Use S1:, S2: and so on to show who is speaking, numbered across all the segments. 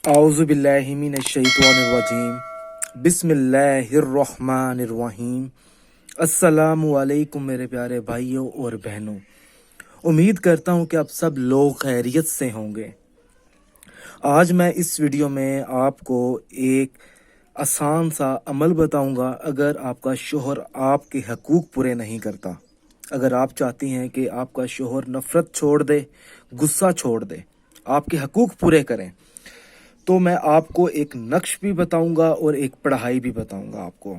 S1: औज़ु बिल्लाहि मिनश्शैतानिर्रजीम बिस्मिल्लाहिर्रहमानिर्रहीम। अस्सलामु अलैकुम मेरे प्यारे भाइयों और बहनों, उम्मीद करता हूँ कि आप सब लोग खैरियत से होंगे। आज मैं इस वीडियो में आपको एक आसान सा अमल बताऊंगा। अगर आपका शोहर आपके हकूक़ पूरे नहीं करता, अगर आप चाहती हैं कि आपका शोहर नफ़रत छोड़ दे, गुस्सा छोड़ दे, आपके हकूक़ पूरे करें, तो मैं आपको एक नक्श भी बताऊंगा और एक पढ़ाई भी बताऊंगा आपको।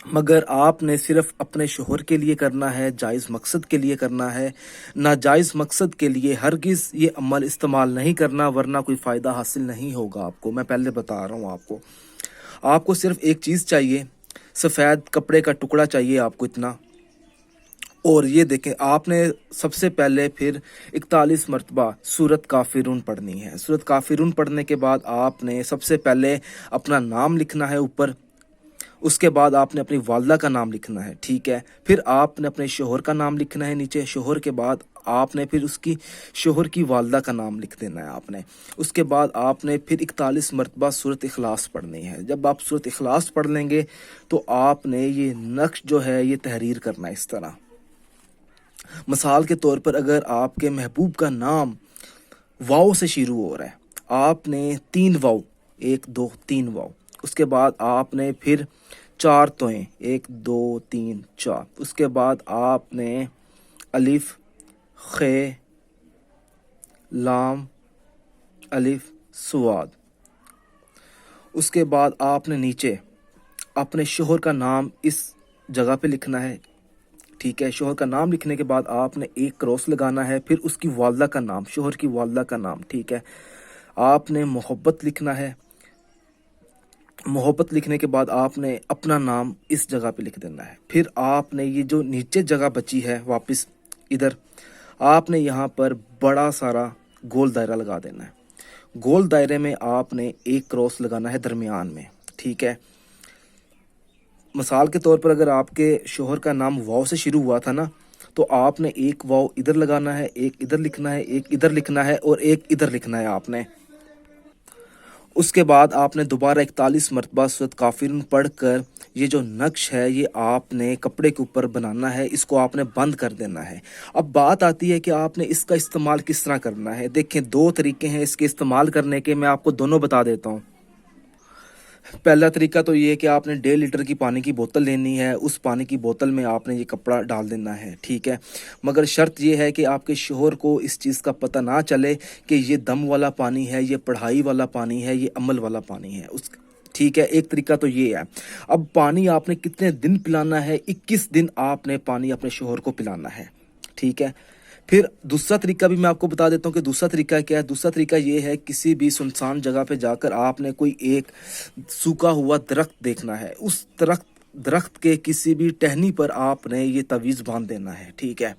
S1: मगर आपने सिर्फ अपने शोहर के लिए करना है, जायज़ मकसद के लिए करना है, नाजायज़ मकसद के लिए हरगिज़ ये अमल इस्तेमाल नहीं करना, वरना कोई फ़ायदा हासिल नहीं होगा आपको। मैं पहले बता रहा हूँ आपको सिर्फ एक चीज़ चाहिए, सफ़ेद कपड़े का टुकड़ा चाहिए आपको इतना। और ये देखें, आपने सबसे पहले फिर 41 मरतबा सूरत काफिरून पढ़नी है। सूरत काफिरून पढ़ने के बाद आपने सबसे पहले अपना नाम लिखना है ऊपर, उसके बाद आपने अपनी वालदा का नाम लिखना है, ठीक है। फिर आपने अपने शोहर का नाम लिखना है नीचे, शोहर के बाद आपने फिर उसकी शोहर की वालदा का नाम लिख देना है आपने। उसके बाद आपने फिर 41 मरतबा सूरत इखलास पढ़नी है। जब आप सूरत इखलास पढ़ लेंगे तो आपने ये नक्श जो है ये तहरीर करना है इस तरह। मिसाल के तौर पर, अगर आपके महबूब का नाम वाव से शुरू हो रहा है, आपने 3 वाव, 1 2 3 वाव, उसके बाद आपने फिर 4 तोएं, 1 2 3 4, उसके बाद आपने अलिफ खे लाम अलिफ सुवाद, उसके बाद आपने नीचे अपने शोहर का नाम इस जगह पे लिखना है, ठीक है। शोहर का नाम लिखने के बाद आपने एक क्रॉस लगाना है, फिर उसकी वालदा का नाम, शोहर की वालदा का नाम, ठीक है। आपने मोहब्बत लिखना है, मोहब्बत लिखने के बाद आपने अपना नाम इस जगह पे लिख देना है। फिर आपने ये जो नीचे जगह बची है वापस इधर, आपने यहाँ पर बड़ा सारा गोल दायरा लगा देना है। गोल दायरे में आपने एक क्रॉस लगाना है दरमियान में, ठीक है। मिसाल के तौर पर, अगर आपके शोहर का नाम वाव से शुरू हुआ था ना, तो आपने एक वाव इधर लगाना है, एक इधर लिखना है, एक इधर लिखना है और एक इधर लिखना है आपने। उसके बाद आपने दोबारा 41 मरतबा सूरत काफिरून पढ़कर ये जो नक्श है ये आपने कपड़े के ऊपर बनाना है, इसको आपने बंद कर देना है। अब बात आती है कि आपने इसका इस्तेमाल किस तरह करना है। देखें, 2 तरीके हैं इसके इस्तेमाल करने के, मैं आपको दोनों बता देता हूँ। पहला तरीका तो ये है कि आपने 1.5 लीटर की पानी की बोतल लेनी है, उस पानी की बोतल में आपने ये कपड़ा डाल देना है, ठीक है। मगर शर्त ये है कि आपके शोहर को इस चीज़ का पता ना चले कि ये दम वाला पानी है, ये पढ़ाई वाला पानी है, ये अमल वाला पानी है ठीक है। एक तरीका तो ये है। अब पानी आपने कितने दिन पिलाना है? 21 दिन आपने पानी अपने शोहर को पिलाना है, ठीक है। फिर दूसरा तरीका भी मैं आपको बता देता हूँ कि दूसरा तरीका क्या है। दूसरा तरीका ये है, किसी भी सुनसान जगह पे जाकर आपने कोई एक सूखा हुआ दरख्त देखना है, उस दरख्त के किसी भी टहनी पर आपने ये तवीज़ बांध देना है, ठीक है।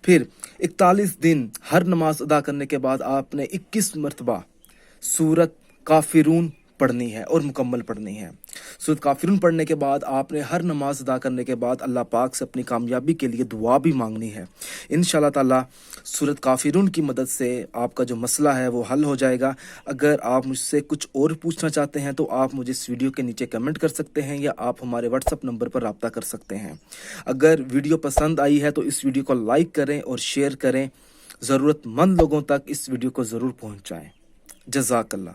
S1: फिर 41 दिन हर नमाज अदा करने के बाद आपने 21 मरतबा सूरत काफिरून पढ़नी है और मुकम्मल पढ़नी है। सूरत काफिरून पढ़ने के बाद आपने हर नमाज अदा करने के बाद अल्लाह पाक से अपनी कामयाबी के लिए दुआ भी मांगनी है। इंशाल्लाह ताला सूरत काफिरून की मदद से आपका जो मसला है वो हल हो जाएगा। अगर आप मुझसे कुछ और पूछना चाहते हैं तो आप मुझे इस वीडियो के नीचे कमेंट कर सकते हैं या आप हमारे व्हाट्सएप नंबर पर रब्ता कर सकते हैं। अगर वीडियो पसंद आई है तो इस वीडियो को लाइक करें और शेयर करें, ज़रूरतमंद लोगों तक इस वीडियो को ज़रूर पहुँचाएँ। जज़ाकल्लाह।